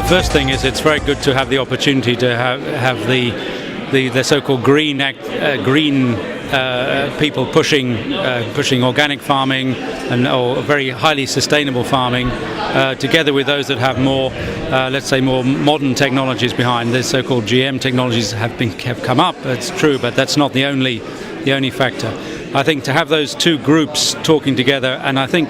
The first thing is it's very good to have the opportunity to have the so-called green people pushing organic farming or very highly sustainable farming, together with those that have more, let's say, more modern technologies behind. The so-called GM technologies have come up. That's true, but that's not the only factor. I think to have those two groups talking together, and I think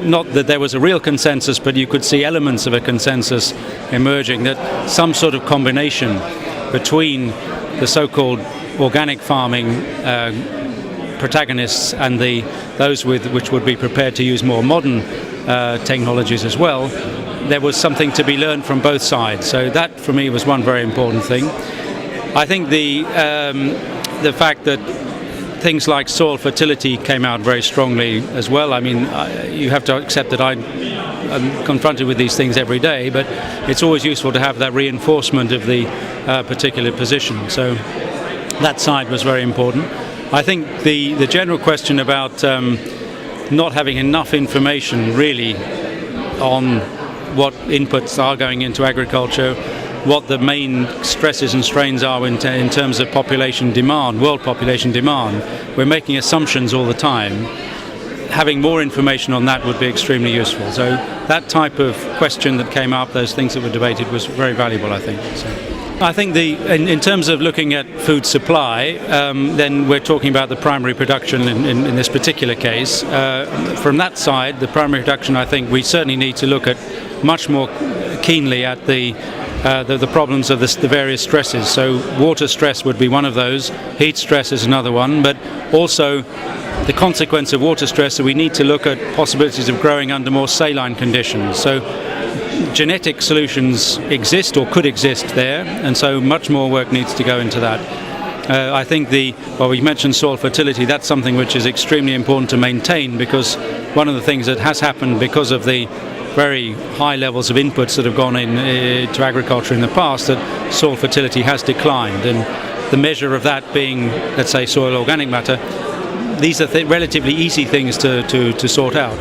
not that there was a real consensus, but you could see elements of a consensus emerging, that some sort of combination between the so-called organic farming protagonists and those which would be prepared to use more modern technologies as well, there was something to be learned from both sides. So that for me was one very important thing. I think the fact that things like soil fertility came out very strongly as well. I mean, you have to accept that I'm confronted with these things every day, but it's always useful to have that reinforcement of the particular position. So that side was very important. I think the general question about not having enough information really on what inputs are going into agriculture, what the main stresses and strains are in terms of population demand, world population demand. We're making assumptions all the time. Having more information on that would be extremely useful. So that type of question that came up, those things that were debated, was very valuable, I think. So I think in terms of looking at food supply, then we're talking about the primary production in this particular case. From that side, the primary production, I think we certainly need to look at much more keenly at the problems of the various stresses. So water stress would be one of those, heat stress is another one, but also the consequence of water stress, so we need to look at possibilities of growing under more saline conditions. So genetic solutions exist or could exist there, and so much more work needs to go into that. I think we mentioned soil fertility. That's something which is extremely important to maintain, because one of the things that has happened because of the very high levels of inputs that have gone to agriculture in the past, that soil fertility has declined, and the measure of that being, let's say, soil organic matter. These are relatively easy things to sort out.